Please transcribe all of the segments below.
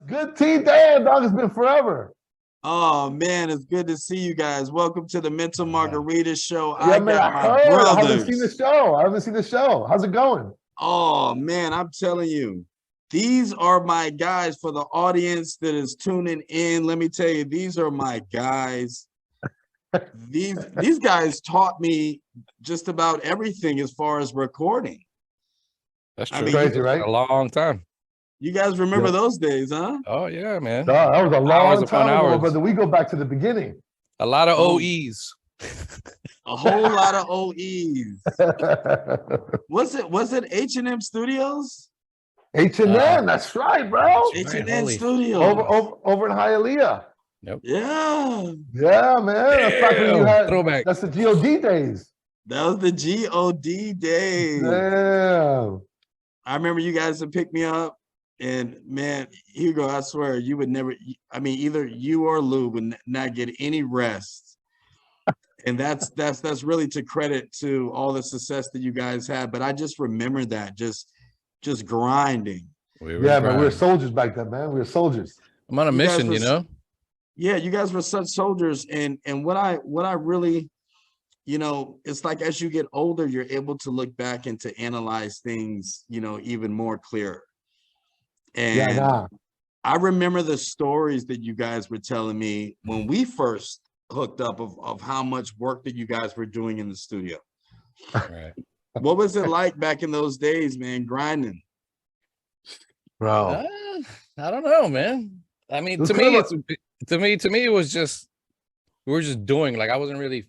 Good tea, damn dog. It's been forever. Oh man, it's good to see you guys. Welcome to the Mental Margarita Show. Yeah, I man. I got my heard. I haven't seen the brothers. show. I haven't seen the show. How's it going? Oh man, I'm telling you, these are my guys for the audience that is tuning in. Let me tell you, these are my guys. These guys taught me just about everything as far as recording. That's I true. mean, Crazy, right? A long time. You guys remember Yep. those days, huh? Oh yeah, man. No, that was a Hours long upon time ago, hours. brother. We go back to the beginning. A lot of Oh. OEs. A whole lot of OEs. Was it H&M Studios? H&M, that's right, bro. That's H&M Studios. Over in Hialeah. Yep. Yeah. Yeah, man. That's back when you Damn, had throwback. That's the GOD days. That was the GOD days. Damn. I remember you guys would pick me up, and man, Hugo, I swear you would never. I mean, either you or Lou would not get any rest, and that's really to credit to all the success that you guys had. But I just remember that just grinding. We Yeah, man. We were grinding. soldiers back then, man. We were soldiers. I'm on a You guys mission, were you know. Yeah, you guys were such soldiers, and what I really, it's like as you get older, you're able to look back and to analyze things, even more clear. Yeah, And nah. I remember the stories that you guys were telling me when we first hooked up of how much work that you guys were doing in the studio. Right. What was it like back in those days, man, grinding? Bro. I don't know, man. I mean, It to was me, kind to me, it was just we were just doing. Like I wasn't really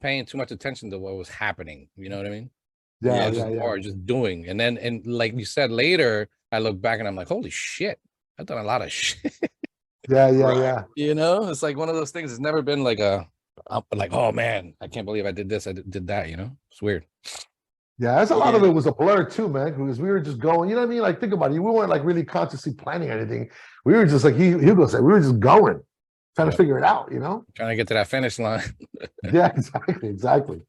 paying too much attention to what was happening. You know what I mean? Yeah, just more just doing. And then, and like you said later, I look back and I'm like, holy shit, I've done a lot of shit. Yeah. Right. You know, it's like one of those things. It's never been like like, oh man, I can't believe I did this, I did that. You know, it's weird. Yeah, that's a lot of Yeah. it was a blur too, man, because we were just going, you know what I mean? Like, think about it. We weren't like really consciously planning anything. We were just like Hugo said, we were just going, trying to figure it out, you know? Trying to get to that finish line. Yeah, exactly.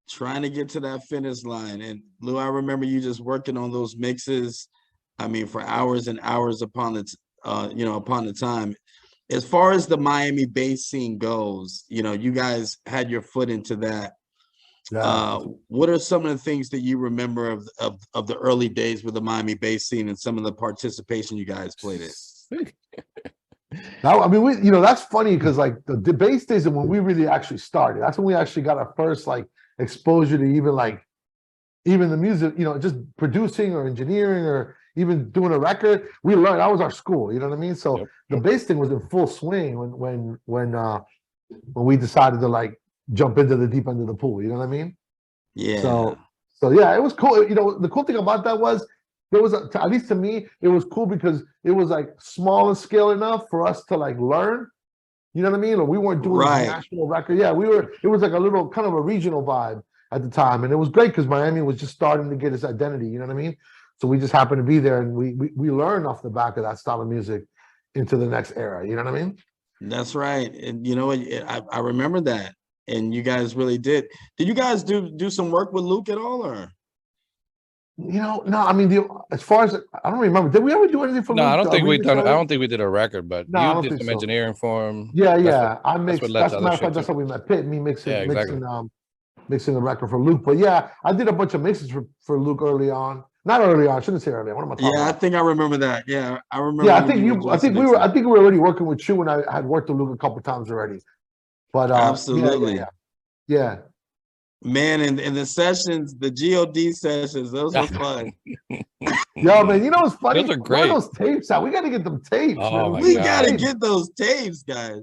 Trying to get to that finish line. And Lou, I remember you just working on those mixes. I mean, for hours and hours upon the time. As far as the Miami bass scene goes, you guys had your foot into that. Yeah. What are some of the things that you remember of the early days with the Miami bass scene and some of the participation you guys played in? Now, I mean, that's funny because like the bass days and when we really actually started, that's when we actually got our first like exposure to even the music, just producing or engineering or even doing a record. We learned that was our school, you know what I mean? So the bass thing was in full swing when we decided to like jump into the deep end of the pool, you know what I mean? Yeah. So yeah, it was cool. The cool thing about that was there was at least to me, it was cool because it was like small in scale enough for us to like learn. You know what I mean? Or we weren't doing a national record. Yeah, it was like a little kind of a regional vibe at the time. And it was great because Miami was just starting to get its identity, you know what I mean? So we just happened to be there and we learned off the back of that style of music into the next era, you know what I mean? That's right. And I remember that. And you guys really did. Did you guys do some work with Luke at all, or? No. I mean, as far as I don't remember, did we ever do anything for No, Luke? I don't think we done. I don't think we did a record, but No, I you don't did think some so. engineering for him. Yeah. I mixed. led That's to matter other of fact, shit that's too. how we met. Pitt, me mixing, Yeah, exactly. mixing the record for Luke. But yeah, I did a bunch of mixes for Luke early on. Not early on. I shouldn't say early on. What am I talking about? I think I remember that. Yeah, I remember. Yeah, I think we were already working with you, and I had worked with Luke a couple times already. But absolutely. Yeah. Man, and the sessions, the GOD sessions, those were fun. Yo, man, it's funny. Those are great. Where are those tapes out? We got to get them tapes, Oh, man. We got to get those tapes, guys.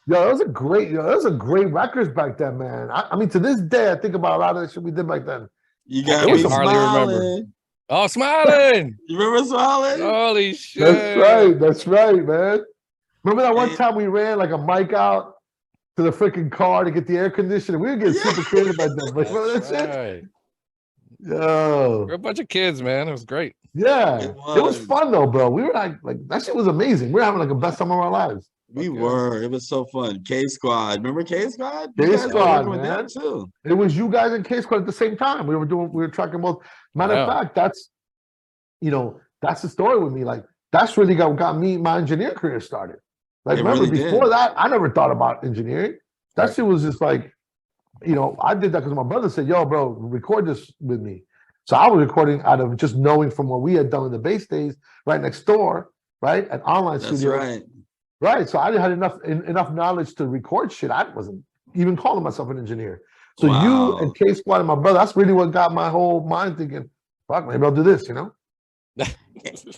Yo, those are great records back then, man. I mean, to this day, I think about a lot of the shit we did back then. You got me smiling. Oh, smiling. You remember smiling? Holy shit. That's right, man. Remember that one time we ran like a mic out to the freaking car to get the air conditioner? We were getting super creative back then. Remember that shit? Yo. We're a bunch of kids, man. It was great. Yeah. It was fun though, bro. We were like that shit was amazing. We were having like the best time of our lives. We were. It was so fun. K Squad. Remember K Squad? K Squad, man. With that too. It was you guys and K Squad at the same time. We were tracking both. Matter of fact, that's the story with me. Like that's really got me my engineer career started. Like, It remember really before did. that, I never thought about engineering. That Right. shit was just like, you know, I did that because my brother said, "Yo, bro, record this with me." So I was recording out of just knowing from what we had done in the base days, right next door, right, an online That's studio, right. right. So I had enough knowledge to record shit. I wasn't even calling myself an engineer. So you and Wow. K Squad and my brother, that's really what got my whole mind thinking, "Fuck, maybe I'll do this," you know.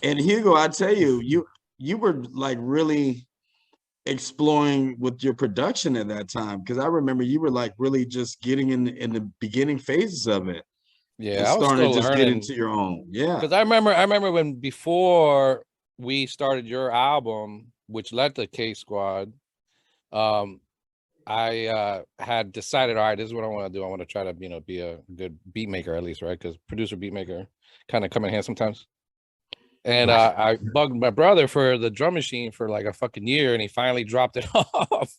And Hugo, I tell you, you were like really exploring with your production at that time, because I remember you were like really just getting in the beginning phases of it and Yeah, I was starting still to just get learning into your own. Yeah, because I remember when before we started your album, which led to K Squad. Um, I had decided, all right, this is what I want to do. I want to try to, be a good beat maker at least, right? Because producer, beat maker, kind of come in handy sometimes. And I bugged my brother for the drum machine for like a fucking year, and he finally dropped it off.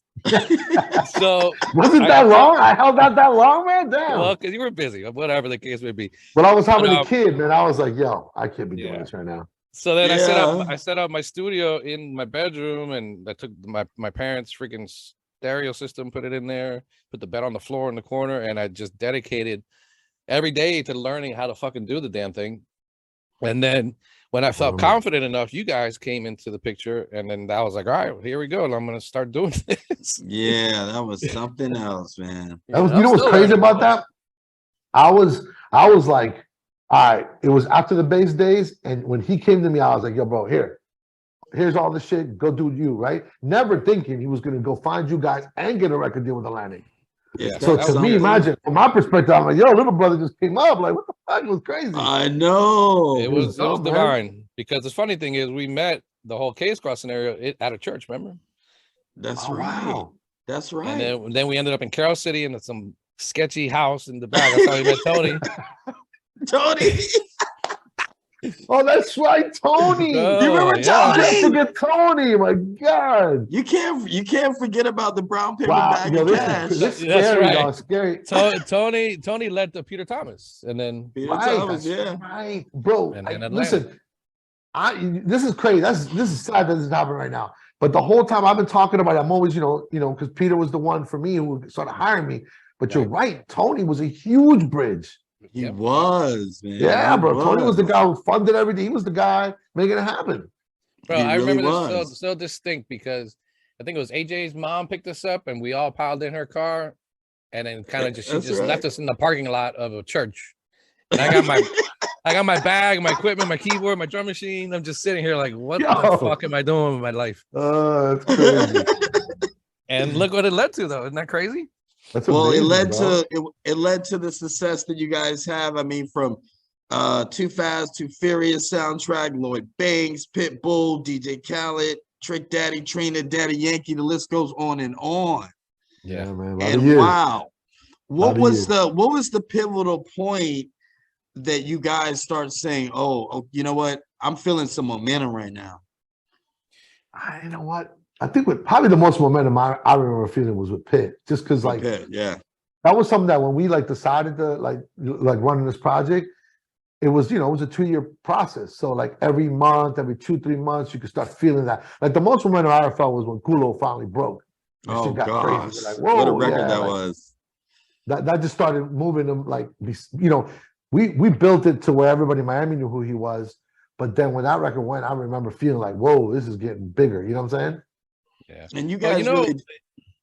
So wasn't that long? I held out that long, man. Damn. Well, because you were busy, whatever the case may be. But I was having But, a kid, man. I was like, "Yo, I can't be doing Yeah. this right now." So then Yeah. I set up my studio in my bedroom, and I took my parents' freaking stereo system, put it in there, put the bed on the floor in the corner, and I just dedicated every day to learning how to fucking do the damn thing. And then when I felt confident enough, you guys came into the picture, and then I was like, all right, here we go. And I'm gonna start doing this. Yeah, that was something else, man. That was, I'm you know what's still crazy learning. about that? I was like, all right, it was after the base days, and when he came to me, I was like, "Yo, bro, here's all the shit. Go do you," right? Never thinking he was gonna go find you guys and get a record deal with Atlantic. Yeah. So to me, imagine from my perspective, I'm like, "Yo, little brother just came up. Like, what the fuck?" It was crazy. I know. It was dope, man. divine, because the funny thing is we met the whole Case Cross scenario at a church, remember? That's Oh, right. wow. That's right. And then we ended up in Carroll City in some sketchy house in the back. That's how we met Tony. Tony. Oh, that's right, Tony. Oh, You remember yeah. Tony? Forget Tony. My God. You can't forget about the brown paper Wow. bag Yo, of this cash. is That's scary, right. dog. Scary. Tony led to Peter Thomas, and then Peter Right, Thomas, that's yeah. right, bro. And then Listen, this is crazy. This is sad that this is happening right now. But the whole time I've been talking about it, I'm always, because Peter was the one for me who started hiring me. But you're right, Tony was a huge bridge. He was, man. Yeah, He bro. was. Tony was the guy who funded everything. He was the guy making it happen. Bro, He I really remember this was. so distinct, because I think it was AJ's mom picked us up, and we all piled in her car, and then kind of she just left us in the parking lot of a church. And I got my bag, my equipment, my keyboard, my drum machine. I'm just sitting here like, what the fuck am I doing with my life? That's crazy. And look what it led to, though. Isn't that crazy? That's well, amazing, it led to the success that you guys have. I mean, from Too Fast, Too Furious soundtrack, Lloyd Banks, Pitbull, DJ Khaled, Trick Daddy, Trina, Daddy Yankee. The list goes on and on. Yeah, man. And wow, what was the pivotal point that you guys start saying, oh, you know what? I'm feeling some momentum right now. You know what? I think probably the most momentum I remember feeling was with Pitt, just because Pitt, yeah, that was something that when we decided to like running this project, it was it was a 2-year process. So like every month, every 2-3 months, you could start feeling that. Like the most momentum I ever felt was when Kulo finally broke. Oh gosh, like, whoa, what a record that was. That just started moving them. Like we built it to where everybody in Miami knew who he was. But then when that record went, I remember feeling like, whoa, this is getting bigger. You know what I'm saying? Yeah. And you guys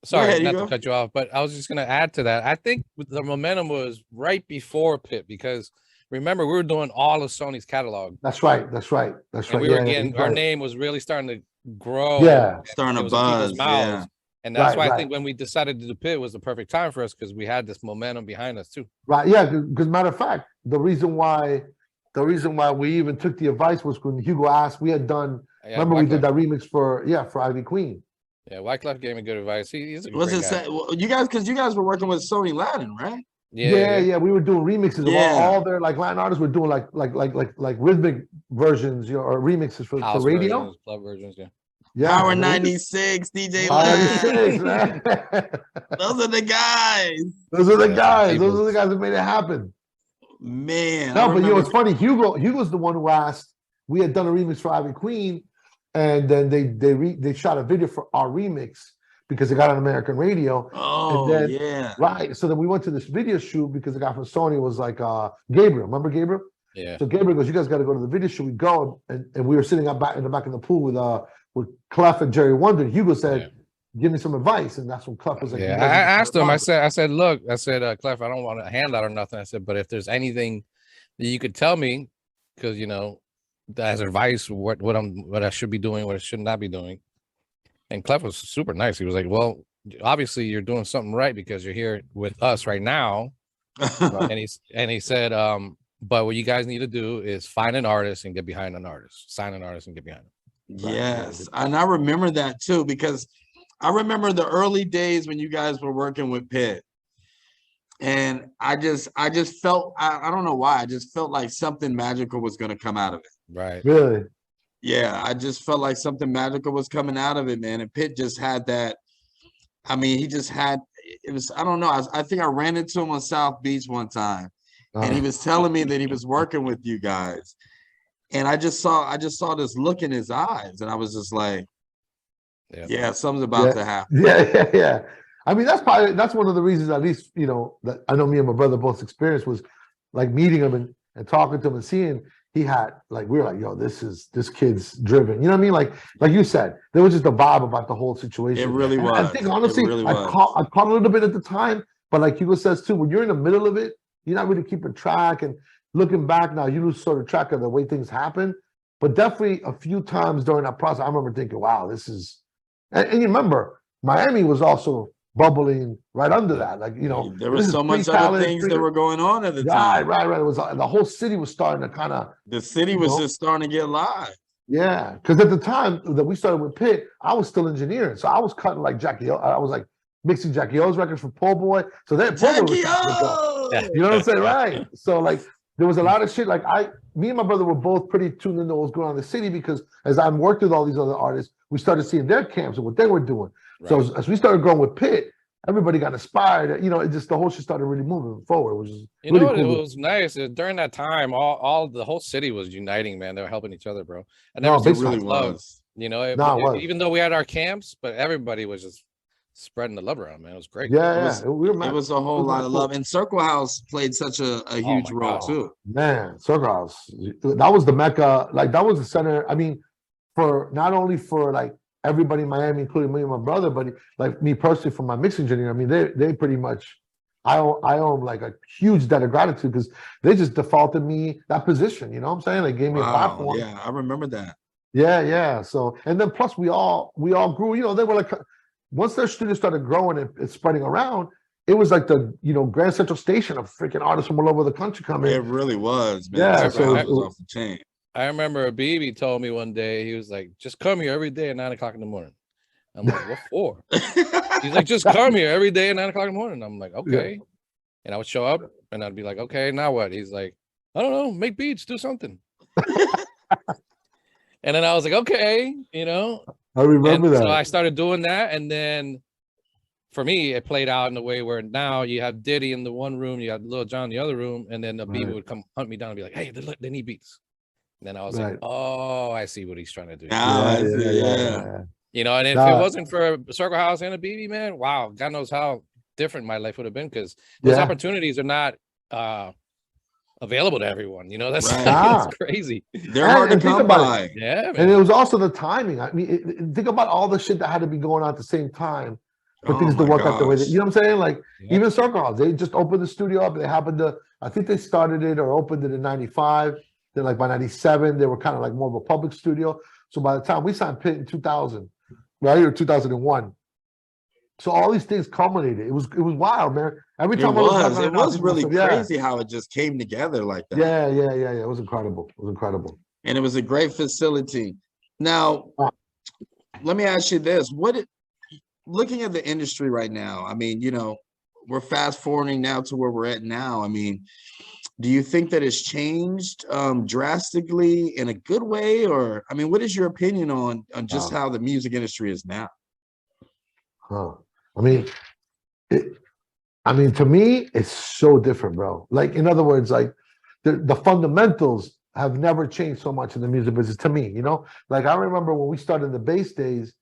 sorry, not to cut you off, but I was just going to add to that. I think the momentum was right before Pitt, because remember, we were doing all of Sony's catalog. That's right. And we were our name was really starting to grow. Yeah. Starting to buzz. Yeah. And that's why I think when we decided to do Pitt was the perfect time for us, because we had this momentum behind us too. Right. Yeah. Because matter of fact, the reason why we even took the advice was when Hugo asked, we had done, remember we did that remix for Ivy Queen. Yeah, Wyclef gave me good advice. He's a great guy. Well, you guys were working with Sony Latin, right? Yeah. We were doing remixes. Yeah. All their Latin artists were doing like rhythmic versions, or remixes for radio. Versions, club versions, Power 96, DJ Lab. Those are the guys. Those are the guys that made it happen. Man. No, but it's funny. Hugo's the one who asked. We had done a remix for Ivy Queen, and then they shot a video for our remix because it got on American radio. Oh, and then, yeah. Right. So then we went to this video shoot because the guy from Sony was like Gabriel. Remember Gabriel? Yeah. So Gabriel goes, "You guys got to go to the video shoot." We go, and we were sitting up in the back of the pool with Clef and Jerry Wonder. And Hugo said, "Give me some advice," and that's when Clef was like, "Yeah." I asked him. I said, "Look," I said, "Clef, I don't want a handout or nothing." I said, "But if there's anything that you could tell me, because as advice, what I should be doing, what I should not be doing." And Clef was super nice. He was like, "Well, obviously you're doing something right because you're here with us right now." and he said, "But what you guys need to do is find an artist and get behind an artist. Sign an artist and get behind him." Yes, and I remember that too, because I remember the early days when you guys were working with Pitt, and I just felt, I don't know why, I just felt like something magical was going to come out of it. Right. Really? Yeah, I just felt like something magical was coming out of it, man. And Pitt just had that. I mean, he just had, it was, I don't know. I think I ran into him on South Beach one time, and he was telling me that he was working with you guys. And I just saw this look in his eyes, and I was just like, yeah, something's about to happen. Yeah. I mean, that's one of the reasons, at least, that I know me and my brother both experienced, was like meeting him and talking to him and seeing he had, like, we were like, yo, this kid's driven. You know what I mean? Like you said, there was just a vibe about the whole situation. It really was. I think honestly, I caught a little bit at the time, but like Hugo says too, when you're in the middle of it, you're not really keeping track, and looking back now, you lose sort of track of the way things happen. But definitely a few times during that process, I remember thinking, wow, this is, and you remember, Miami was also bubbling right under that. Like, there was so much other things that were going on at the time. Right. It was, the whole city was starting to kind of. The city was just starting to get live. Yeah. Because at the time that we started with Pitt, I was still engineering. So I was cutting like Jackie O. I was like mixing Jackie O's records for Po' Boy. So then Jackie O! You know what I'm saying? Right. So like, there was a lot of shit. Like me and my brother were both pretty tuned into what was going on in the city, because as I worked with all these other artists, we started seeing their camps and what they were doing. Right. So as we started growing with Pitt, everybody got inspired. It just, the whole shit started really moving forward, which is really cool. It was nice during that time. The whole city was uniting, man. They were helping each other, bro. And there was really love. Even though we had our camps, but everybody was just spreading the love around, man. It was great. Yeah, it was a whole lot of love. And Circle House played such a huge role too. Man, Circle House, that was the mecca. Like, that was the center. I mean, for not only for like everybody in Miami, including me and my brother, but like me personally, for my mixing engineer, I mean, they pretty much, I owe them like a huge debt of gratitude, because they just defaulted me that position. You know what I'm saying? They gave me a platform. Yeah, I remember that. Yeah. So, and then plus we all grew. They were like, once their studio started growing and spreading around, it was like the Grand Central Station of freaking artists from all over the country coming. It really was, man. Yeah, so it was off the chain. I remember BB told me one day, he was like, "Just come here every day at 9 o'clock in the morning." I'm like, "What for?" He's like, "Just come here every day at 9 o'clock in the morning." I'm like, "Okay." Yeah. And I would show up and I'd be like, "Okay, now what?" He's like, "I don't know, make beats, do something." And then I was like, "Okay," I remember that. So I started doing that, and then for me, it played out in a way where now you have Diddy in the one room, you have Lil Jon in the other room, and then the BB would come hunt me down and be like, "Hey, they need beats." And then I was like, "Oh, I see what he's trying to do." Yeah. And if it wasn't for Circle House and a BB, man, wow, God knows how different my life would have been, because those opportunities are not available to everyone. That's crazy. They're hard to come by. Yeah, man. And it was also the timing. I mean, think about all the shit that had to be going on at the same time for things to work out the way that, you know what I'm saying? Like, even Circle House, they just opened the studio up. They happened to, I think they started it or opened it in 95. Then like by 97, they were kind of like more of a public studio. So by the time we signed Pitt in 2000, right, or 2001, so all these things culminated. It was wild, man. Every time it was really crazy how it just came together like that. Yeah. It was incredible. And it was a great facility. Now, let me ask you this: looking at the industry right now, I mean, we're fast forwarding now to where we're at now. I mean, do you think that it's changed drastically in a good way, or I mean, what is your opinion on just how the music industry is now? To me, it's so different, bro. Like, in other words, like the fundamentals have never changed so much in the music business to me, you know? Like I remember when we started the bass days,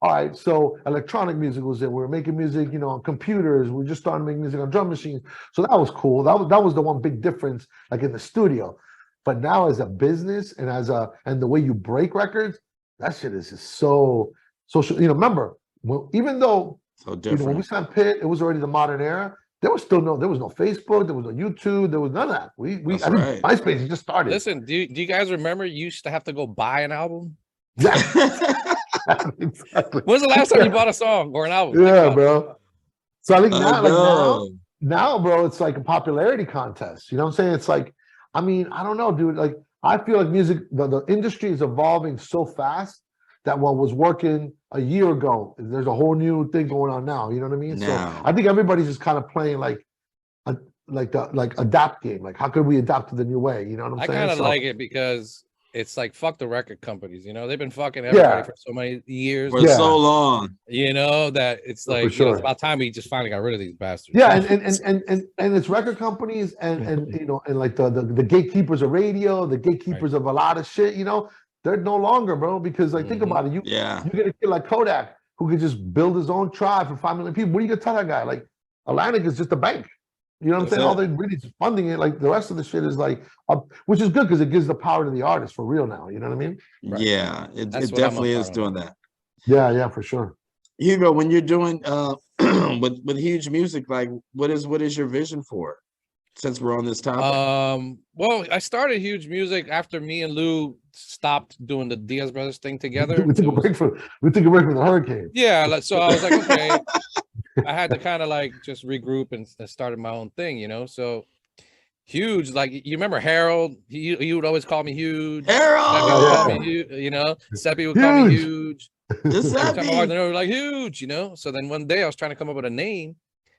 all right, so electronic music was there. We were making music, you know, on computers. We just started making music on drum machines. So that was cool. That was the one big difference, like in the studio. But now as a business and and the way you break records, that shit is just so social. You know, remember, even though So you know when we different. signed Pitt, it was already the modern era. There was no Facebook, there was no YouTube, there was none of that. That's I think right. MySpace just started. Listen, do you guys remember you used to have to go buy an album? Yeah, exactly. When's the last time you bought a song or an album? Think Yeah, about it. bro. So I think I now, like know. now, bro, it's like a popularity contest. You know what I'm saying? It's like, I mean, I don't know, dude. Like, I feel like music, the industry is evolving so fast that what was working a year ago, there's a whole new thing going on now. You know what I mean? So Now. I think everybody's just kind of playing like adapt game. Like, how could we adapt to the new way? You know what I'm I saying? kind of So, like it because it's like fuck the record companies. You know, they've been fucking everybody for so many years. For Yeah. so long. You know that it's For like you know, sure. it's about time we just finally got rid of these bastards. Yeah, and it's record companies and you know and like the gatekeepers of radio, the gatekeepers of a lot of shit. You know, they're no longer, bro. Because like think about it, you Yeah. get a kid like Kodak who could just build his own tribe for 5 million people. What are you gonna tell that guy? Like Atlantic is just a bank. You know what I'm That's saying? All it. they really is funding it. Like the rest of the shit is like, which is good because it gives the power to the artist for real now. You know what I mean? Right. Yeah, it That's what I'm definitely is about. doing that. Yeah, for sure. Hugo, when you're doing with huge music, like what is your vision for it? Since we're on this topic. Well, I started huge music after me and Lou stopped doing the Diaz brothers thing together. We took a break from the hurricane. Yeah, so I was like, okay. I had to kind of like just regroup and started my own thing, you know. So huge, like you remember Harold? He would always call me huge. Harold, Seppi would call me huge, you know. Seppi would call me huge. Every time I walked in, they were like huge, you know. So then one day I was trying to come up with a name,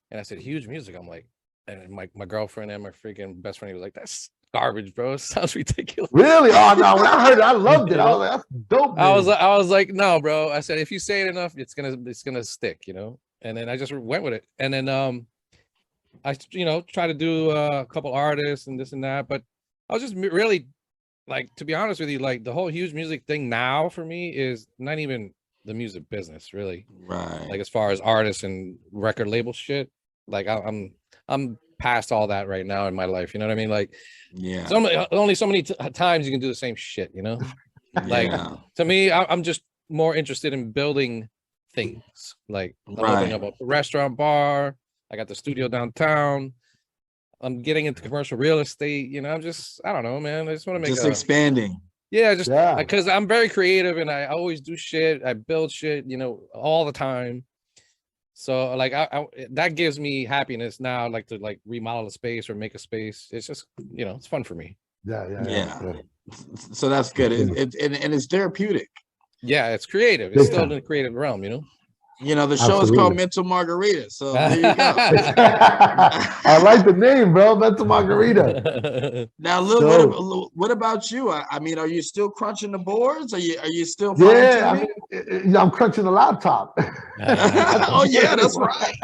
and I said huge music. I'm like, and my girlfriend and my freaking best friend was like, that's garbage, bro. It sounds ridiculous. Really? Oh no! When I heard it, I loved it. I was like, that's dope. I was like, no, bro. I said, if you say it enough, it's gonna stick, you know. And then I just went with it. And then I try to do a couple artists and this and that, but I was just really like, to be honest with you, like the whole huge music thing now for me is not even the music business, really. Right. Like as far as artists and record label shit, like I'm past all that right now in my life. You know what I mean? Like, yeah, only so many times you can do the same shit. You know, like to me, I'm just more interested in building things. Like I'm opening up a restaurant bar. I got the studio downtown. I'm getting into commercial real estate. You know, I don't know, man. I just want to make expanding. Yeah, because I'm very creative and I always do shit. I build shit, you know, all the time. So like I that gives me happiness now, like to like remodel a space or make a space. It's just, you know, it's fun for me. Yeah. So that's good. And it's therapeutic. Yeah, it's creative. It's still in the creative realm, you know. You know, the show is called Mental Margarita. So there you go. I like the name, bro. Mental Margarita. Now, look, what about you? I mean, are you still crunching the boards? Are you still? Yeah, I'm crunching the laptop. Oh yeah, that's right.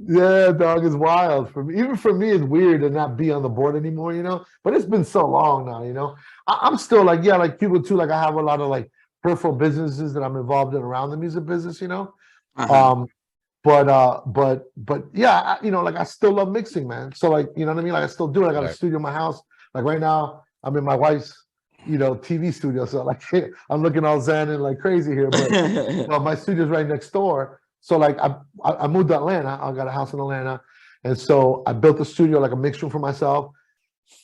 Yeah, dog, is wild. Even for me, it's weird to not be on the board anymore, you know. But it's been so long now, you know. I'm still like, yeah, like people too. Like I have a lot of like peripheral businesses that I'm involved in around the music business, you know. But yeah, you know, like I still love mixing, man. So like, you know what I mean? Like I still do it. I got a studio in my house. Like right now, I'm in my wife's, you know, TV studio. So like, I'm looking all zen and like crazy here, but well, my studio's right next door. So like, I moved to Atlanta. I got a house in Atlanta, and so I built a studio, like a mix room for myself.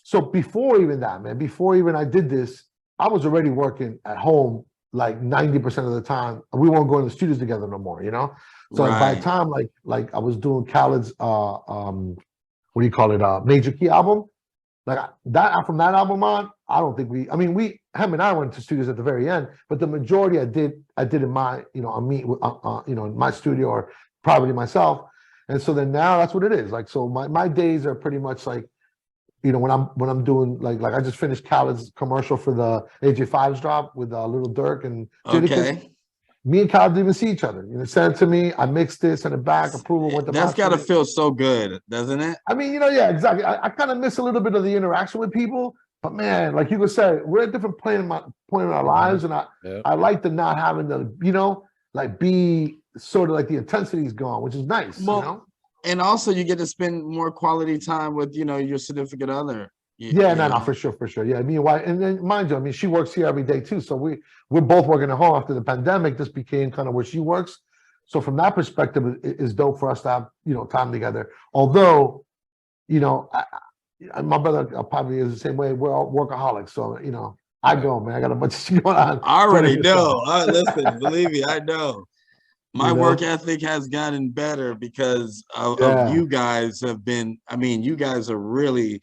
So before even that, man, before even I did this, I was already working at home like 90% of the time. We weren't going to the studios together no more, you know. So like by the time like I was doing Khaled's what do you call it, Major Key album, like that from that album on, I don't think him and I went to studios at the very end, but the majority I did in my, you know, in my studio or privately myself. And so then now that's what it is. Like, so my days are pretty much like, you know, when I'm doing like I just finished Khaled's commercial for the AJ5's drop with Little Durk and Jadakiss. me and Kyle didn't even see each other. You know, sent it to me. I mixed it, sent it back, approval, went to That's got to mastering. feel so good, doesn't it? I mean, yeah, exactly. I kind of miss a little bit of the interaction with people, but man, like you could say, we're at a different point in our lives, and I like the not having to, like be sort of like the intensity's gone, which is nice, Well, and also you get to spend more quality time with, your significant other. No, for sure. Yeah, me and wife, and then mind you, I mean, she works here every day too, so we're both working at home. After the pandemic, this became kind of where she works. So from that perspective, it's dope for us to have time together. Although, my brother probably is the same way. We're all workaholics, so I go, man. I got a bunch of shit going on. I already know. Listen, believe me, I know. My work ethic has gotten better because of you guys have been. I mean, you guys are really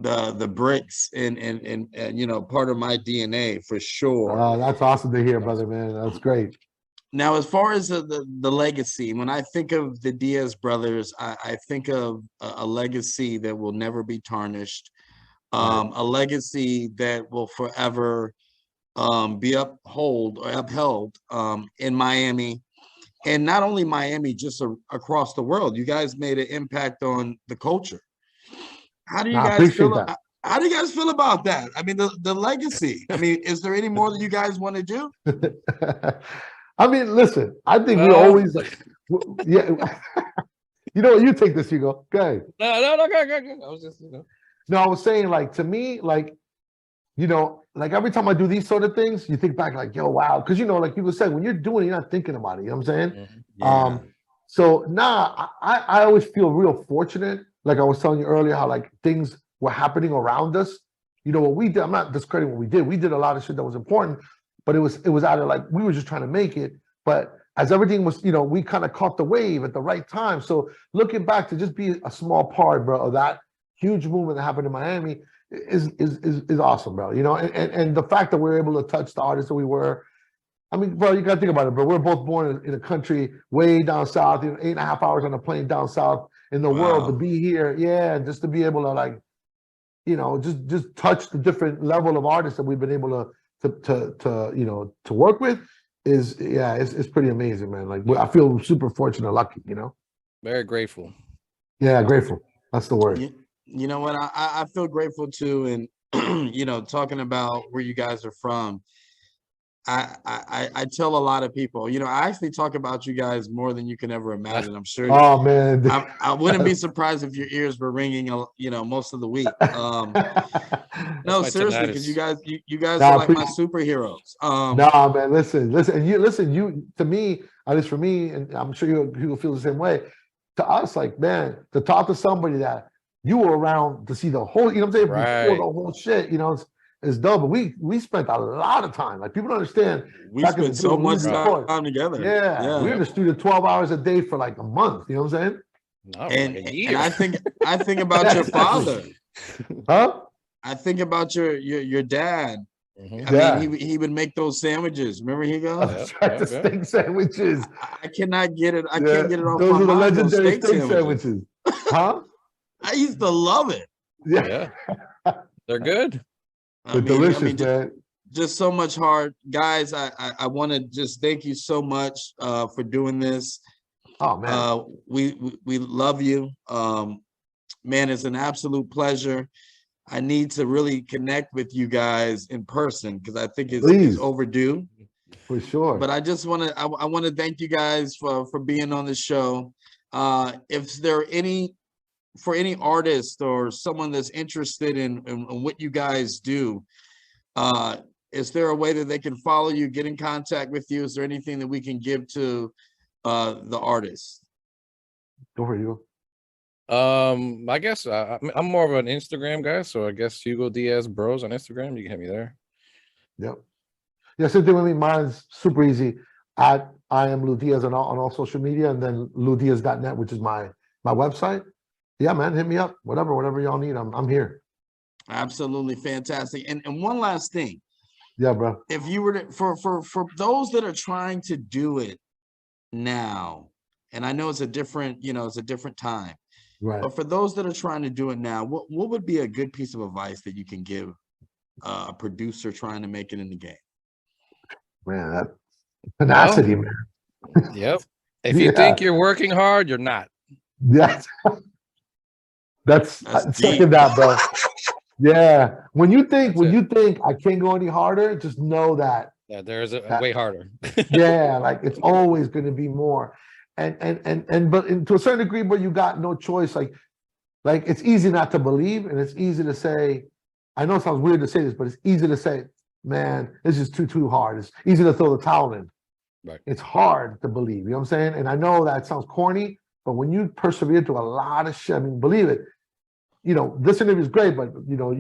the bricks and part of my DNA for sure. Oh, that's awesome to hear, brother, man. That's great. Now, as far as the legacy, when I think of the Diaz brothers, I think of a legacy that will never be tarnished, a legacy that will forever be upheld in Miami, and not only Miami, just across the world. You guys made an impact on the culture. How do you guys feel? How do you guys feel about that? I mean, the legacy. I mean, is there any more that you guys want to do? I mean, listen, I think we always yeah. You take this, Hugo. Go ahead. No, go. I was just, No, I was saying, like, to me, like, like every time I do these sort of things, you think back like, yo, wow. Because, like people say, when you're doing it, you're not thinking about it. You know what I'm saying? Yeah. So I always feel real fortunate. Like I was telling you earlier, how like things were happening around us. What we did, I'm not discrediting what we did. We did a lot of shit that was important, but it was either like we were just trying to make it. But as everything was, we kind of caught the wave at the right time. So looking back to just be a small part, bro, of that huge movement that happened in Miami is awesome, bro. And the fact that we're able to touch the artists that we were. I mean, bro, you gotta think about it, bro. We're both born in a country way down south, 8.5 hours on a plane down south in the world to be here. Yeah, just to be able to like, just touch the different level of artists that we've been able to work with is it's pretty amazing, man. Like I feel super fortunate, lucky, Very grateful. Yeah, grateful. That's the word. You know what? I feel grateful too, and talking about where you guys are from. I tell a lot of people, I actually talk about you guys more than you can ever imagine. I'm sure. Oh man, I wouldn't be surprised if your ears were ringing, most of the week. No, seriously, because you guys are like my superheroes. Nah, man, listen, you to me, at least for me, and I'm sure you feel the same way. To us, like, man, to talk to somebody that you were around to see the whole, what I'm saying, before the whole shit, it's dope, but we spent a lot of time. Like people don't understand. We spent so much time together. Yeah, we were in the studio 12 hours a day for like a month. You know what I'm saying? And I think about your father. Huh? I think about your dad. I mean, he would make those sandwiches. Remember, he goes the steak sandwiches. I cannot get it. I can't get it off those my are the mind. Legendary steak sandwiches. Huh? I used to love it. Yeah. They're good. They're delicious, man. Just so much heart, guys. I want to just thank you so much for doing this. Oh man, we love you, man. It's an absolute pleasure. I need to really connect with you guys in person because I think it's overdue. For sure. But I just want to I want to thank you guys for being on the show. If there are any artist or someone that's interested in what you guys do, is there a way that they can follow you, get in contact with you? Is there anything that we can give to the artists? Go for you. I guess I'm more of an Instagram guy, so I guess Hugo Diaz Bros on Instagram. You can hit me there. Yep. Yeah, same thing with me. Mine's super easy. I am Lou Diaz on all social media, and then loudiaz.net, which is my website. Yeah, man, hit me up. Whatever y'all need, I'm here. Absolutely fantastic. And one last thing. Yeah, bro. If you were to, for those that are trying to do it now, and I know it's a different time. Right. But for those that are trying to do it now, what would be a good piece of advice that you can give a producer trying to make it in the game? Man, Tenacity, Well, man. yep. If you think you're working hard, you're not. Yes. That's second deep. that, bro. Yeah. When you That's it. think I can't go any harder, just know that. Yeah, there's a way harder. Yeah, like it's always going to be more. But to a certain degree, but you got no choice. Like it's easy not to believe, and it's easy to say. I know it sounds weird to say this, but it's easy to say, man, this is too hard. It's easy to throw the towel in. Right. It's hard to believe. You know what I'm saying? And I know that sounds corny, but when you persevere through a lot of shit, I mean, believe it. You know, this interview is great, but you know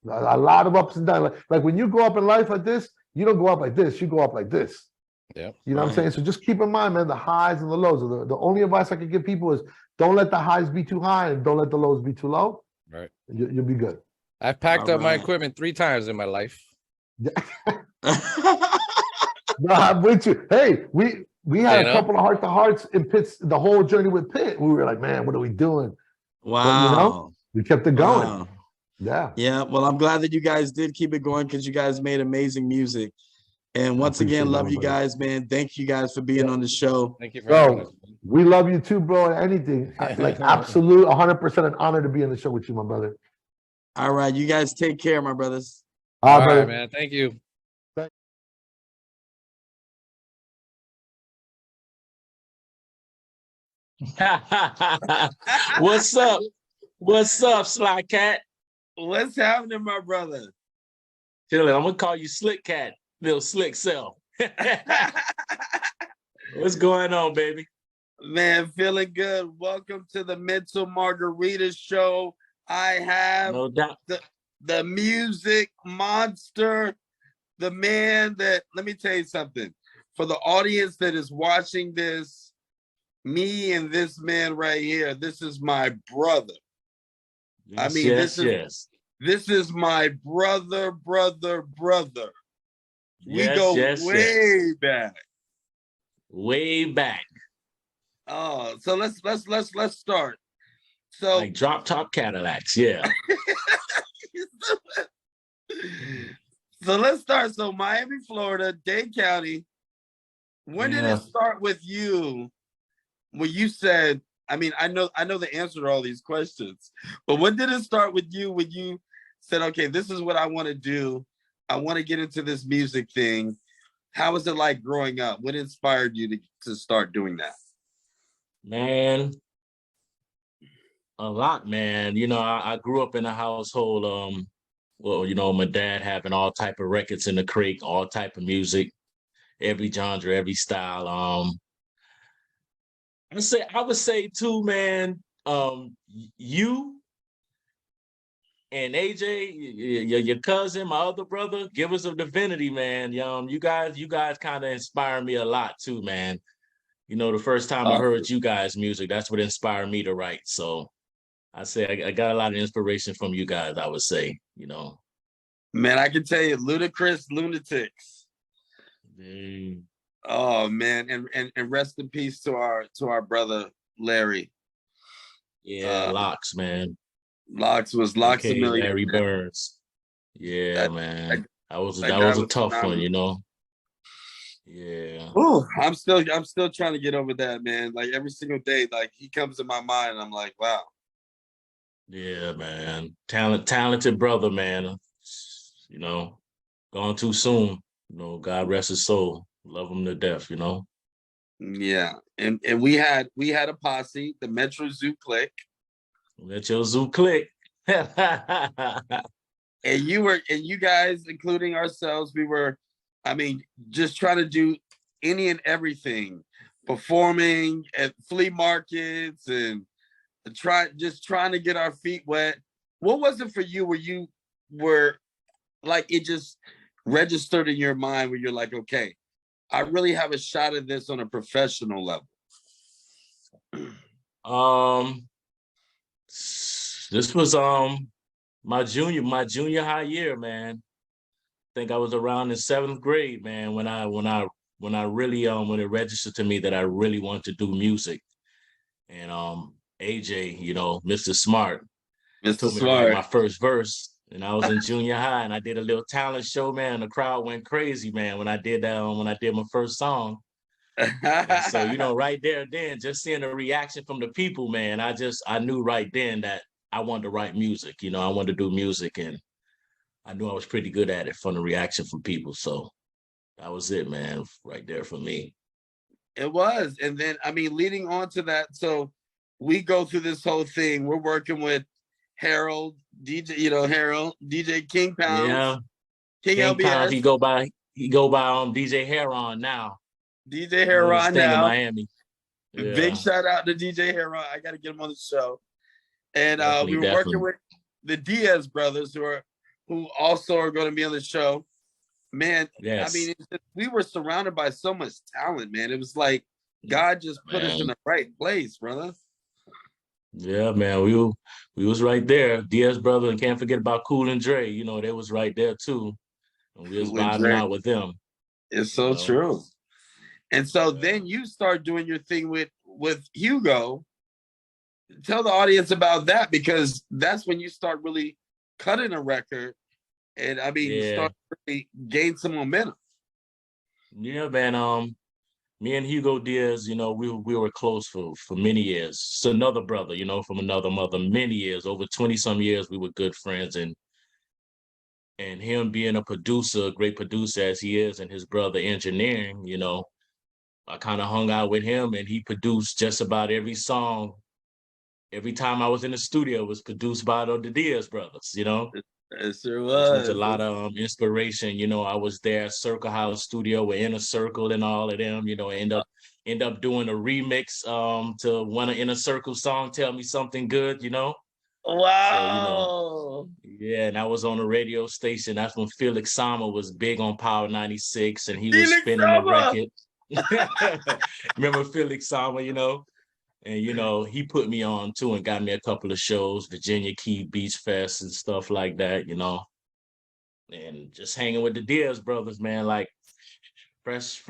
a lot of ups and downs. Like when you go up in life like this, you don't go up like this. You go up like this. Yeah. You know what I'm saying? So just keep in mind, man, the highs and the lows. The only advice I can give people is don't let the highs be too high and don't let the lows be too low. Right. You'll be good. I've packed up my equipment 3 times in my life. No, I'm with you. Hey, we had a couple of heart to hearts in Pitt's the whole journey with Pitt. We were like, man, what are we doing? Wow. But, we kept it going. Wow. Yeah. Yeah. Well, I'm glad that you guys did keep it going because you guys made amazing music. And once again, love you guys, man. Thank you guys for being on the show. Thank you for having us. We love you too, bro. Anything. Like absolute 100% an honor to be on the show with you, my brother. All right. You guys take care, my brothers. All right, man. Thank you. What's up? What's up, Slykat? What's happening, my brother? Chilling. I'm gonna call you Slykat, little slick self. What's going on, baby? Man, feeling good. Welcome to the Mental Margarita Show. I have no doubt the music monster, the man that, let me tell you something. For the audience that is watching this, me and this man right here, this is my brother. Yes, this is my brother. We go way back. Way back. Oh, so let's start. So like drop top Cadillacs, yeah. So let's start. So Miami, Florida, Dade County. When did it start with you? When you said, I mean, I know the answer to all these questions, but when did it start with you when you said, okay, this is what I want to do. I want to get into this music thing. How was it like growing up? What inspired you to start doing that? Man, a lot, man. You know, I grew up in a household, well, you know, my dad having all type of records in the crate, all type of music, every genre, every style. I would say too, man, you and AJ, your cousin, my other brother, Givers of Divinity, man. You guys kind of inspire me a lot too, man. You know, the first time I heard you guys' music, that's what inspired me to write. So I say I got a lot of inspiration from you guys, I would say, you know. Man, I can tell you, Ludacris Lunatics. Oh man, and rest in peace to our brother Larry. Yeah, Locks, man. Locks was Locks a million. Larry Burns. Yeah, man. That was a tough one, you know. Yeah. Ooh, I'm still trying to get over that, man. Like every single day, like he comes in my mind, and I'm like, wow. Yeah, man. Talented brother, man. You know, gone too soon. You know, God rest his soul. Love him to death, you know. Yeah. And we had a posse, the Metro Zoo Clique. Metro Zoo Clique. And you guys, including ourselves, we were, I mean, just trying to do any and everything, performing at flea markets and trying to get our feet wet. What was it for you where you were like, it just registered in your mind where you're like, okay, I really have a shot at this on a professional level? This was my junior high year, man. I think I was around in 7th grade, man, when I really when it registered to me that I really wanted to do music. And AJ, you know, Mr. Smart, told me to write my first verse. And I was in junior high, and I did a little talent show, man. The crowd went crazy, man, when I did that. When I did my first song. And so, right there, then just seeing the reaction from the people, man, I knew right then that I wanted to write music. I wanted to do music, and I knew I was pretty good at it from the reaction from people. So that was it, man, right there for me. It was. And then, leading on to that, so we go through this whole thing. We're working with Harold, Harold, DJ King Pounds. Yeah. King LBS. Pounds, he go by DJ Heron now. DJ Heron now. In Miami. Yeah. Big shout out to DJ Heron. I got to get him on the show. And we were working with the Diaz brothers who also are going to be on the show. Man, yes. We were surrounded by so much talent, man. It was like God just put us in the right place, brother. Yeah, man. We was right there. Diaz brother, and can't forget about Cool and Dre. They was right there too. And we was vibing out with them. It's so true. And so then you start doing your thing with Hugo. Tell the audience about that, because that's when you start really cutting a record, and start to really gain some momentum. Yeah, man. Me and Hugo Diaz, we were close for many years. It's another brother, from another mother, many years, over 20 some years, we were good friends. And him being a producer, a great producer as he is, and his brother engineering, I kind of hung out with him, and he produced just about every song. Every time I was in the studio, it was produced by the Diaz brothers, It sure was. It was a lot of inspiration. I was there at Circle House Studio with Inner Circle and all of them, end up doing a remix to one of Inner Circle song, Tell Me Something Good, Wow. So, yeah, and I was on a radio station. That's when Felix Sama was big on Power 96, and he was spinning the record. Remember Felix Sama, and he put me on too and got me a couple of shows, Virginia Key Beach Fest and stuff like that, and just hanging with the Diaz brothers, man, like fresh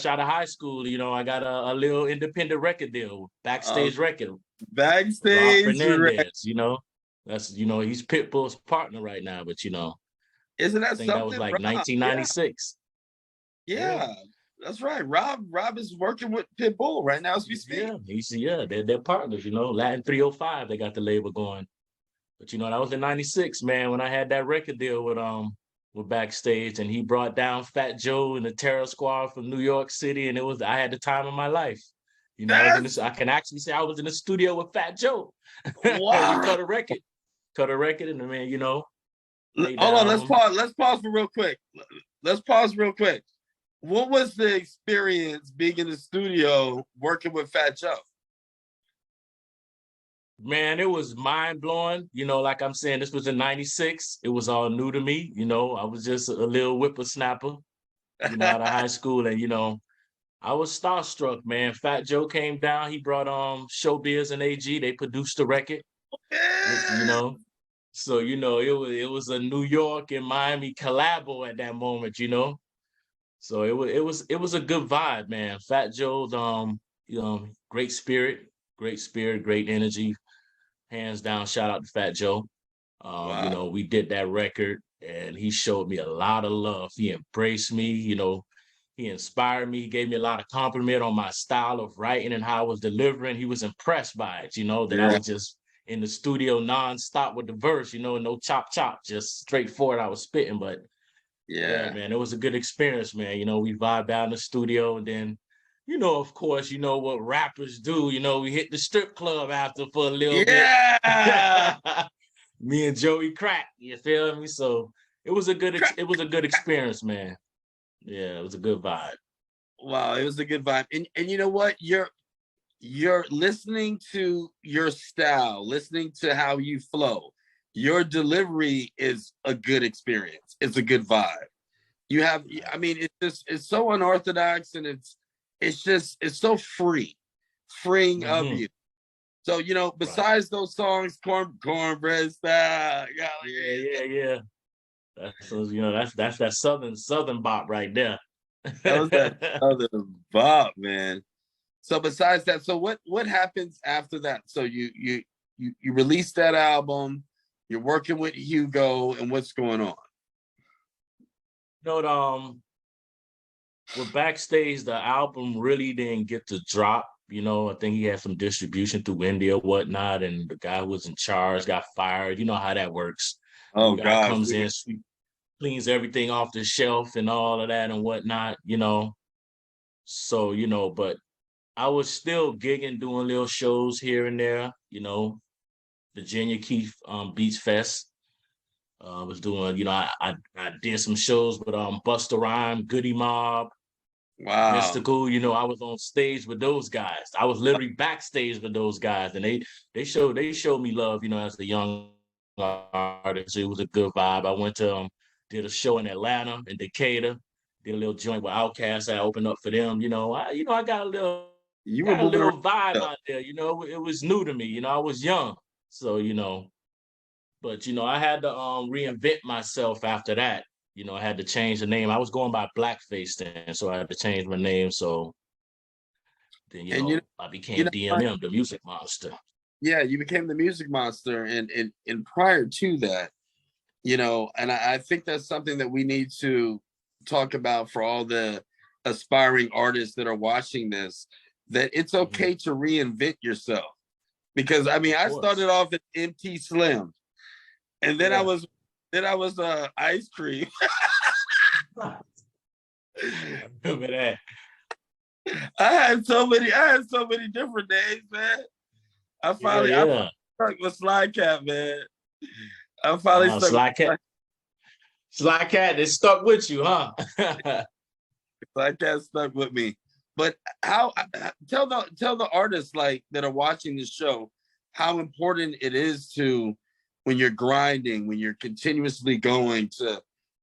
out of high school. I got a little independent record deal, Backstage record. Backstage Rob Fernandez, that's he's Pitbull's partner right now, but isn't that I think something? that was like Rob, 1996. Yeah. That's right. Rob is working with Pitbull right now as we speak. Yeah, they're partners, Latin 305, they got the label going. But that was in 96, man, when I had that record deal with Backstage, and he brought down Fat Joe and the Terror Squad from New York City, and I had the time of my life. I can actually say I was in the studio with Fat Joe. Wow. We cut a record, and the man, hold on, let's pause for real quick. Let's pause real quick. What was the experience being in the studio working with Fat Joe? Man, it was mind-blowing. Like I'm saying, this was in 96. It was all new to me. I was just a little whippersnapper, out of high school. And, I was starstruck, man. Fat Joe came down. He brought Showbiz and AG. They produced the record, So, it was a New York and Miami collabo at that moment, So it was a good vibe, man. Fat Joe's great spirit, great energy. Hands down, shout out to Fat Joe. Wow. We did that record, and he showed me a lot of love. He embraced me, he inspired me. He gave me a lot of compliment on my style of writing and how I was delivering. He was impressed by it, that I was just in the studio nonstop with the verse, no chop, just straightforward I was spitting, but yeah, man, it was a good experience, man. We vibed out in the studio, and then, of course, what rappers do. We hit the strip club after for a little bit. Me and Joey Crack, you feel me? So it was a good experience, man. Yeah, it was a good vibe. Wow, it was a good vibe. And you know what? You're listening to your style, listening to how you flow. Your delivery is a good experience. It's a good vibe. You have, it's so unorthodox, and it's so freeing of you. So, besides those songs, cornbread style. Yeah. That's that southern bop right there. That was that southern bop, man. So besides that, so what happens after that? So you release that album. You're working with Hugo, and what's going on? You know, with Backstage, the album really didn't get to drop. You know, I think he had some distribution through India or whatnot, and the guy who was in charge got fired. You know how that works. Oh New guy gosh. comes in, cleans everything off the shelf and all of that and whatnot, you know. So, you know, but I was still gigging, doing little shows here and there, you know, Virginia Keith Beach Fest. I was doing, you know, I did some shows with Busta Rhyme, Goody Mob, Wow. Mystical. You know, I was on stage with those guys. I was literally backstage with those guys, and they showed me love, you know, as a young artist. It was a good vibe. I went to did a show in Atlanta, in Decatur, did a little joint with Outkast. I opened up for them. You know, I got a little vibe out there. You know, it was new to me. You know, I was young, so you know. But you know, I had to reinvent myself after that. You know, I had to change the name. I was going by Blackface then, so I had to change my name. So then, you know, I became DMM, the Music Monster. Yeah, you became the Music Monster, and prior to that, you know, and I think that's something that we need to talk about for all the aspiring artists that are watching this, that it's okay to reinvent yourself. Because I mean, I started off at MT Slim, and then I was ice cream. Remember that? I had so many different names, man. I finally stuck with Slykat, man. I finally stuck with Slykat. It stuck with you, huh? Slykat stuck with me. But how? Tell the artists like that are watching the show how important it is to, when you're grinding, when you're continuously going, to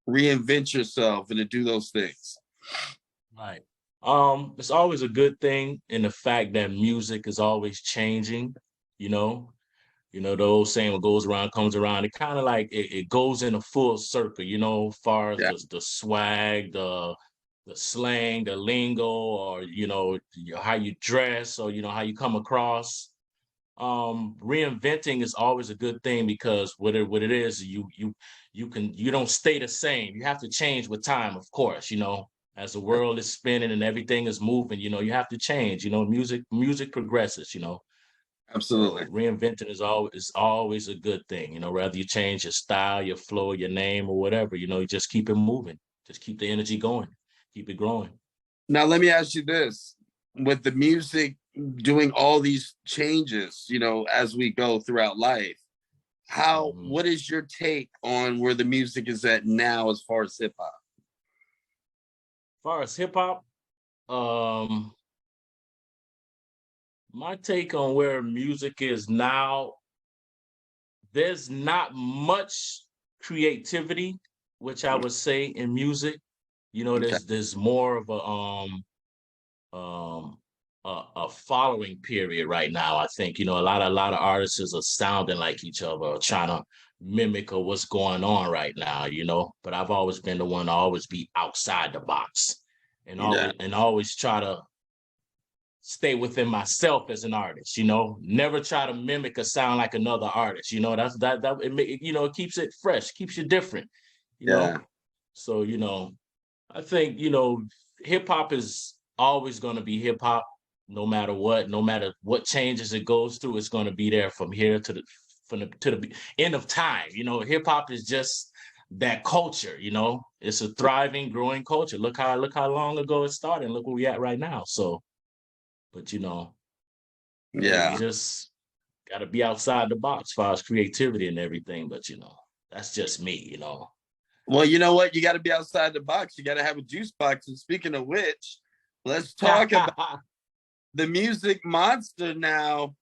reinvent yourself and to do those things. Right. It's always a good thing in the fact that music is always changing, you know. You know, the old saying, what goes around comes around. It kind of like it goes in a full circle, you know, as far as the swag, the slang, the lingo, or you know, how you dress, or you know, how you come across. Reinventing is always a good thing, because what it is, you don't stay the same. You have to change with time, of course, you know, as the world is spinning and everything is moving, you know, you have to change, you know, music progresses, you know. Absolutely. So reinventing is always a good thing, you know, whether you change your style, your flow, your name, or whatever, you know, you just keep it moving, just keep the energy going, keep it growing. Now, let me ask you this. With the music doing all these changes, you know, as we go throughout life, what is your take on where the music is at now as far as hip hop? As far as hip hop, my take on where music is now, there's not much creativity, which I would say in music. You know, there's more of a following period right now. I think, you know, a lot of artists are sounding like each other, trying to mimic what's going on right now, you know. But I've always been the one to always be outside the box, and always try to stay within myself as an artist, you know, never try to mimic or sound like another artist, you know. You know, it keeps it fresh, keeps you different, you know. So, you know, I think, you know, hip hop is always going to be hip hop, no matter what changes it goes through. It's going to be there from here to the end of time. You know, hip hop is just that culture, you know. It's a thriving, growing culture. Look how long ago it started, and look where we at right now. So, but you know, you just got to be outside the box as far as creativity and everything. But you know, that's just me, you know. Well, you know what? You got to be outside the box. You got to have a juice box. And speaking of which, let's talk about the Music Monster now.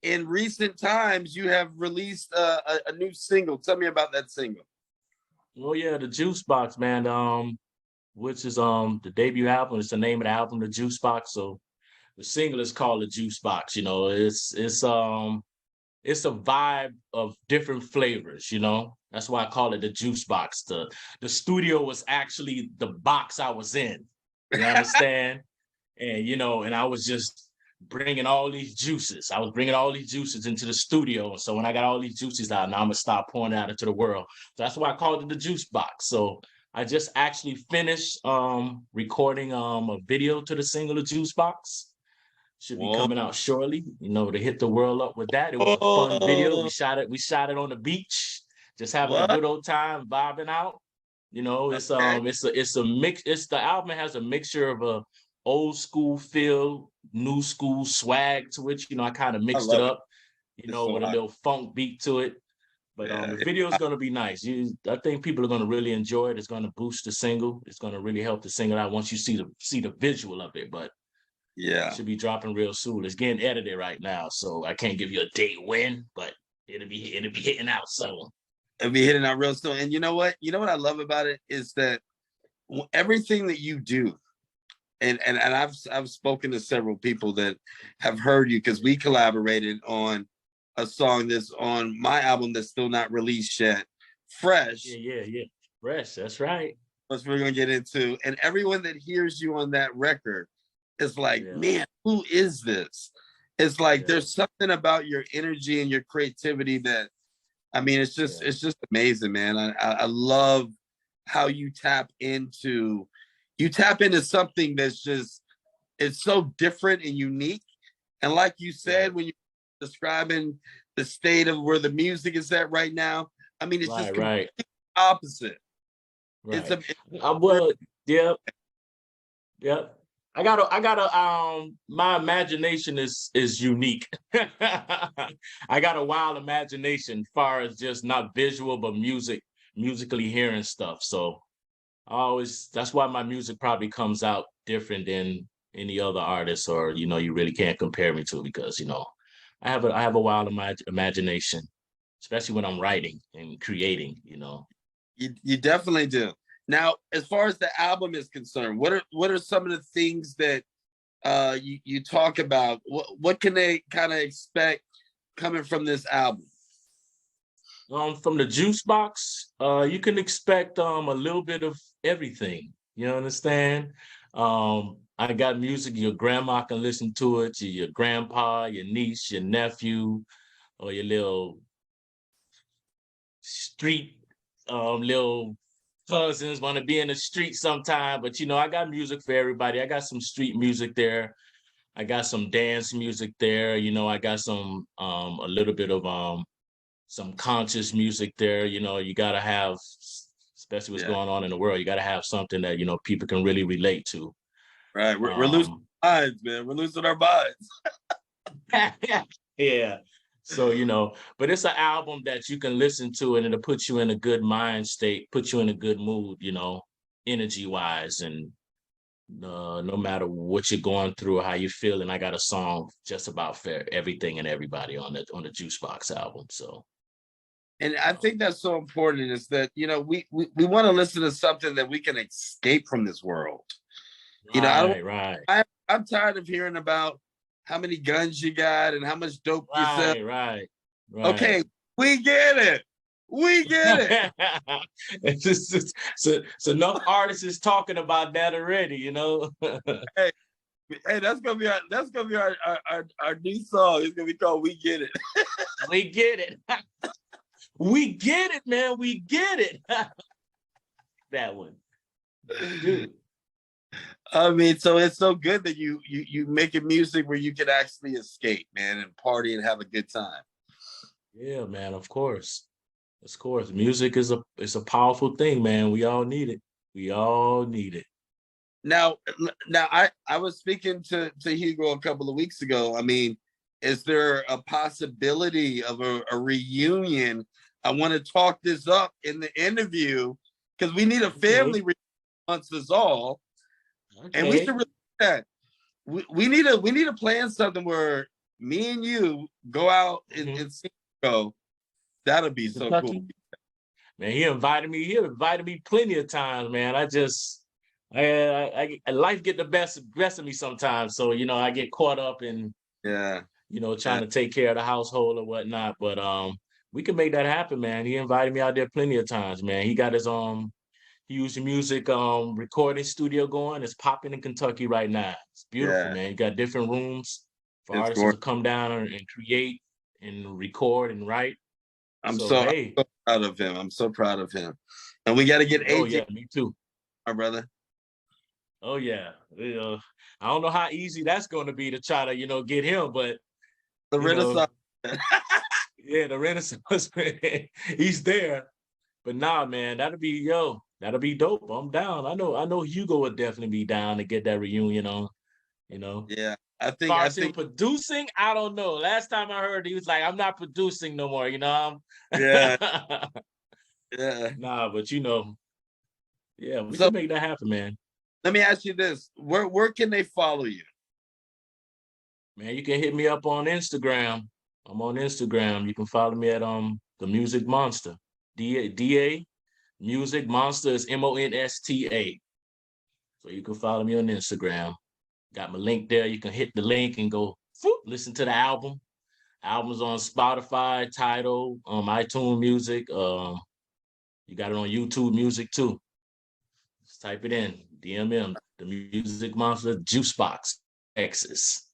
In recent times, you have released a new single. Tell me about that single. Oh yeah, the Juice Box, man. Which is the debut album. It's the name of the album, the Juice Box. So the single is called the Juice Box. You know, it's a vibe of different flavors. You know, that's why I call it the Juice Box. The studio was actually the box I was in. You understand? And you know, and I was just bringing all these juices. I was bringing all these juices into the studio. And so when I got all these juices out, now I'm gonna start pouring it out into the world. So that's why I called it the juice box. So I just actually finished recording a video to the single, The Juice Box. Should be coming out shortly, to hit the world up with that. It was a fun video. We shot it on the beach, just having a good old time, vibing out. It's a mix. The album has a mixture of a old school feel, new school swag to it. I kind of mixed it up, with a little funk beat to it. But the video is going to be nice. I think people are going to really enjoy it. It's going to boost the single. It's going to really help the single out once you see the visual of it. But it should be dropping real soon. It's getting edited right now, so I can't give you a date when, but it'll be hitting out soon. It'll be hitting out real soon. And you know what? I love about it is that everything that you do, and I've spoken to several people that have heard you because we collaborated on a song that's on my album that's still not released yet. Fresh. Yeah. Fresh. That's right. That's what we're gonna get into. And everyone that hears you on that record is like, man, who is this? It's like there's something about your energy and your creativity that, it's just amazing, man. I love how you tap into something that's just, it's so different and unique. And like you said, when you're describing the state of where the music is at right now, it's just completely opposite. Right. Yep. I gotta my imagination is unique. I got a wild imagination as far as just not visual but musically hearing stuff. So that's why my music probably comes out different than any other artist, or you really can't compare me to, because I have a wild imagination, especially when I'm writing and creating. You definitely do. Now, as far as the album is concerned, what are some of the things that you talk about? What can they kind of expect coming from this album? From the Juice Box, you can expect a little bit of everything. You understand? I got music your grandma can listen to it, your grandpa, your niece, your nephew, or your little street little cousins want to be in the street sometime. But I got music for everybody. I got some street music there. I got some dance music there. I got some a little bit of some conscious music there. You gotta have, especially what's going on in the world, you gotta have something that people can really relate to. Right. We're losing our minds, man. We're losing our minds. Yeah. So, but it's an album that you can listen to and it'll put you in a good mind state, put you in a good mood, energy wise. And no matter what you're going through or how you feel, and I got a song just about for everything and everybody on the Juice Box album. So. And I think that's so important, is that, we want to listen to something that we can escape from this world. I'm tired of hearing about how many guns you got and how much dope you sell. Right. Okay, we get it. It's enough artists talking about that already, Hey, that's gonna be our new song. It's gonna be called "We Get It." We get it. We get it, man. We get it. That one, dude. So it's so good that you making music where you can actually escape, man, and party and have a good time. Yeah, man. Of course. Music is a powerful thing, man. We all need it. Now I was speaking to Hugo a couple of weeks ago. Is there a possibility of a reunion? I want to talk this up in the interview because we need a family reunion once is all. Okay. And we should really do that. We need to plan something where me and you go out and see go. That'll be so cool. Man, he invited me plenty of times, man. I life get the best of me sometimes. So, I get caught up in trying to take care of the household or whatnot. But we can make that happen, man. He invited me out there plenty of times, man. He got his huge music recording studio going. It's popping in Kentucky right now. It's beautiful, man. You got different rooms. for artists to come down and create and record and write. I'm so proud of him. I'm so proud of him. And we got to get AJ. Oh yeah, me too, my brother. Oh yeah. I don't know how easy that's going to be to try to, get him, but the Renaissance. Yeah, the Renaissance man. He's there. But nah, man, that'll be dope. I'm down. I know Hugo would definitely be down to get that reunion on, Yeah. I think producing, I don't know. Last time I heard, he was like, I'm not producing no more, Yeah. Yeah. Nah, but yeah, we can make that happen, man. Let me ask you this. Where can they follow you? Man, you can hit me up on Instagram. I'm on Instagram. You can follow me at the Music Monster. DA Music Monster is MONSTA. So you can follow me on Instagram. Got my link there. You can hit the link and go listen to the album. Album's on Spotify, Tidal, iTunes Music. You got it on YouTube Music too. Just type it in. DMM, the Music Monster Juicebox, Texas.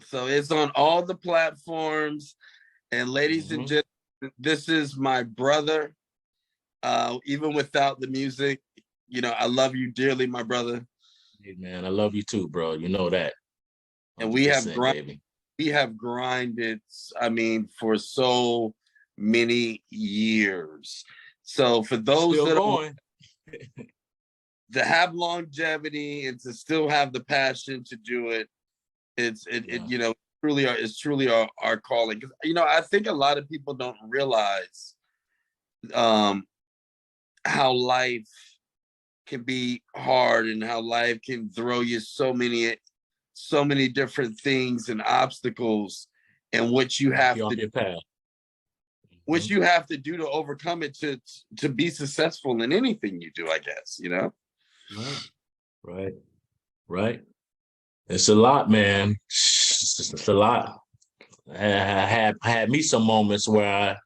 So it's on all the platforms. And ladies and gentlemen, this is my brother. Even without the music, I love you dearly, my brother. Hey man, I love you too, bro. You know that. And we have grinded, for so many years. So for those that have longevity and to still have the passion to do it, it's truly our calling. Because I think a lot of people don't realize how life can be hard and how life can throw you so many different things and obstacles, and what you have you have to do to overcome it to be successful in anything you do, I guess, Right. It's a lot, man. It's a lot. I had me some moments where I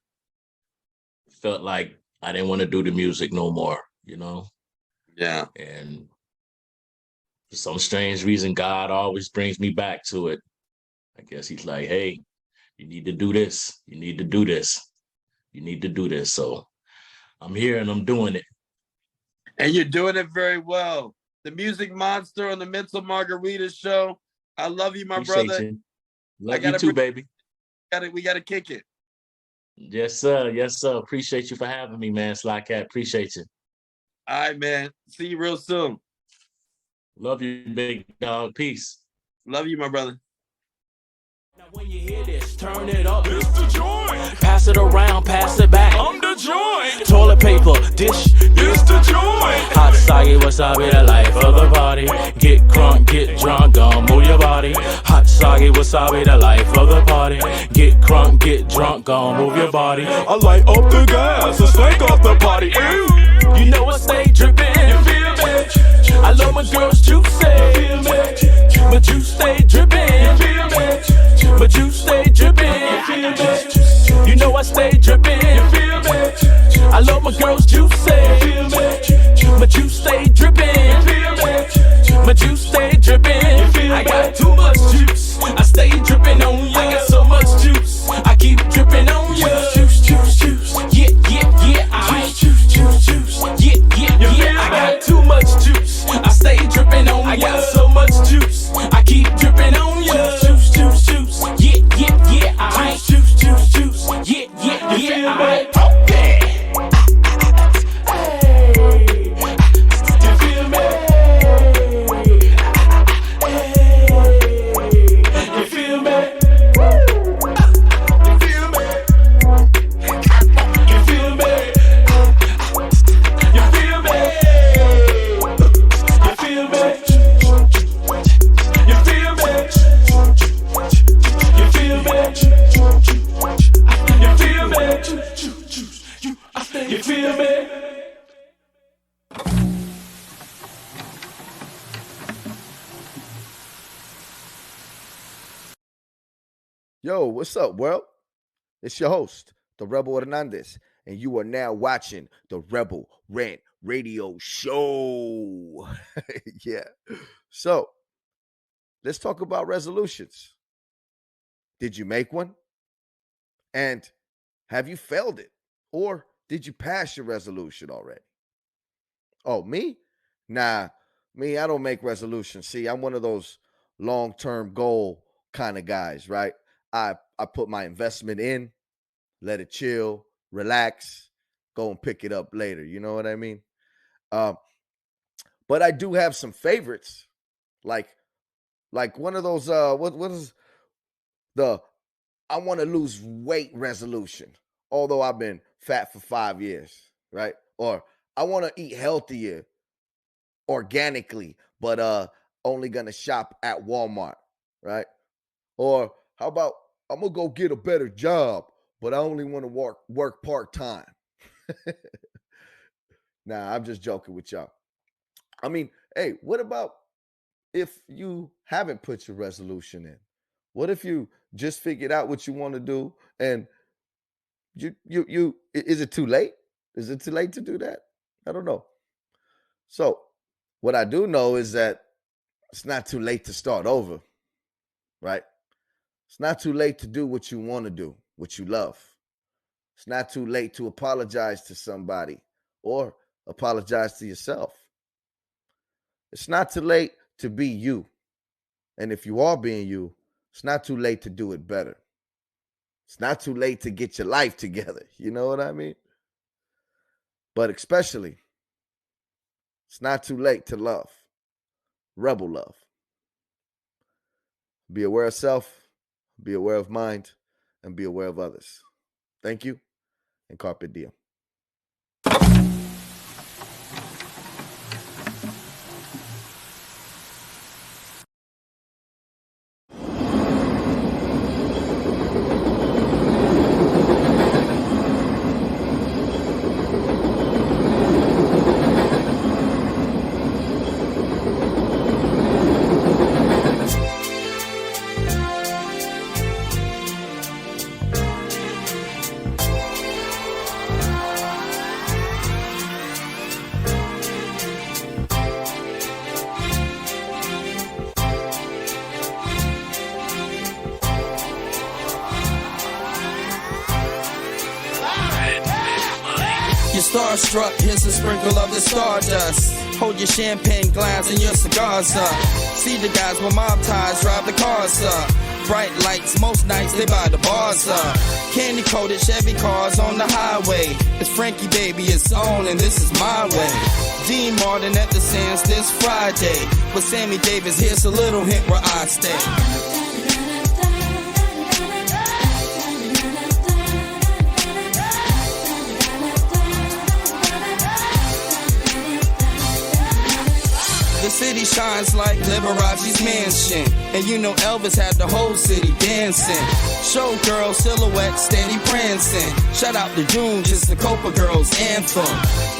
felt like I didn't want to do the music no more, Yeah. And for some strange reason, God always brings me back to it. I guess he's like, hey, you need to do this. You need to do this. You need to do this. So I'm here and I'm doing it. And you're doing it very well. The Music Monster on the Mental Margarita Show. I love you, my brother. You. Love you too, baby. We got to kick it. Yes, sir. Yes, sir. Appreciate you for having me, man. Slykat. Appreciate you. All right, man. See you real soon. Love you, big dog. Peace. Love you, my brother. Now when you hear this, turn it up. It's the joint. Pass it around, pass it back. I'm the joint. Toilet paper, dish. It's the joint. Hot sake, wasabi, the life of the party. Get crunk, get drunk, gon' move your body. Hot sake, wasabi, the life of the party. Get crunk, get drunk, gon' move your body. I light up the gas, and stank off the party. You know I stay drippin'. You feel me? I love my girls juicy. You feel me? But you stay drippin'. You feel me? But you stay drippin'. You feel me? You know I stay drippin'. You feel me? I love my girls juicy. You feel me? But you stay drippin'. You feel me? But you stay drippin'. You feel me? I got too much juice. I stay drippin' on you. I got so much juice. I keep drippin' on you. Juice, juice, juice. Yeah. I juice, juice, juice. Yeah. I got too much juice. I stay drippin' on you. I got so much juice. I keep drippin' on you. Juice, juice, juice. Yeah. I juice, juice, juice. Yeah. I Yo, what's up, world? It's your host, the Rebel Hernandez, and you are now watching the Rebel Rant Radio Show. Yeah. So, let's talk about resolutions. Did you make one? And have you failed it? Or did you pass your resolution already? Oh, me? Nah, me, I don't make resolutions. See, I'm one of those long-term goal kind of guys, right? I put my investment in, let it chill, relax, go and pick it up later. You know what I mean? But I do have some favorites, like one of those. What is the I want to lose weight resolution? Although I've been fat for 5 years, right? Or I want to eat healthier, organically, but only gonna shop at Walmart, right? Or how about I'm gonna go get a better job, but I only want to work part-time. Nah, I'm just joking with y'all. I mean, hey, what about if you haven't put your resolution in? What if you just figured out what you want to do and you is it too late? Is it too late to do that? I don't know. So what I do know is that it's not too late to start over, right? It's not too late to do what you want to do, what you love. It's not too late to apologize to somebody or apologize to yourself. It's not too late to be you. And if you are being you, it's not too late to do it better. It's not too late to get your life together. You know what I mean? But especially, it's not too late to love. Rebel love. Be aware of self, be aware of mind, and be aware of others. Thank you, and carpe diem. Starstruck, here's a sprinkle of the stardust. Hold your champagne glass and your cigars up. See the guys with mob ties drive the cars up. Bright lights, most nights they buy the bars up. Candy coated Chevy cars on the highway. It's Frankie baby, it's on and this is my way. Dean Martin at the Sands this Friday. With Sammy Davis, here's a little hint where I stay. The city shines like Liberace's mansion. And you know Elvis had the whole city dancing. Showgirl silhouette steady prancing. Shout out to June, just the Copa Girls anthem.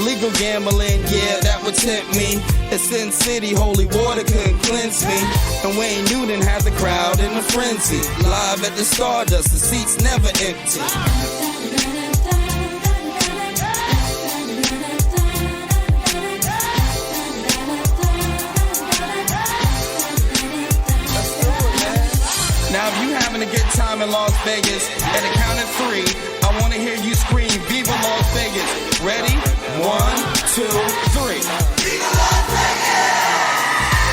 Legal gambling, yeah, that would tempt me. At Sin City, holy water couldn't cleanse me. And Wayne Newton had the crowd in a frenzy. Live at the Stardust, the seats never empty. Now if you having a good time in Las Vegas, at the count of 3, I want to hear you scream, Viva Las Vegas. Ready? 1, 2, 3. Viva Las Vegas!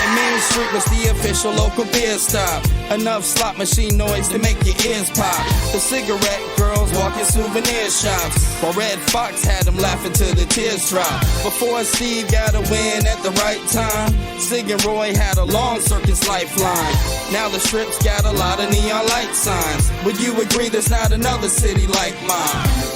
And Main Street was the official local beer stop. Enough slot machine noise to make your ears pop. The cigarette girls walking souvenir shops. While Red Fox had them laughing till the tears drop. Before Steve got a win at the right time, Sig and Roy had a long circus lifeline. Now the Strip's got a lot of neon light signs. Would you agree there's not another city like mine?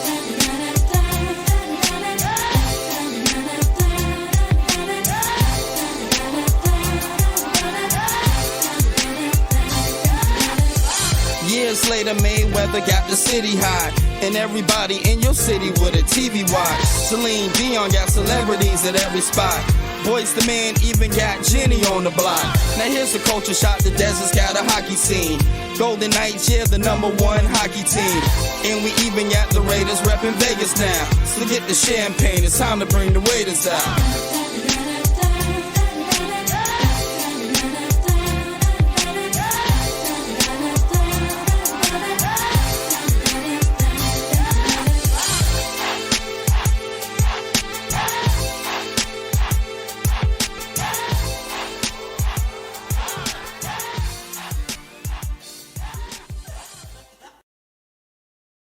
Years later, Mayweather got the city hot. And everybody in your city with a TV watch. Celine Dion got celebrities at every spot. Boyz II Men even got Jenny on the block. Now here's the culture shot, the desert's got a hockey scene. Golden Knights, yeah, the #1 hockey team. And we even got the Raiders repping Vegas now. So get the champagne, it's time to bring the waiters out.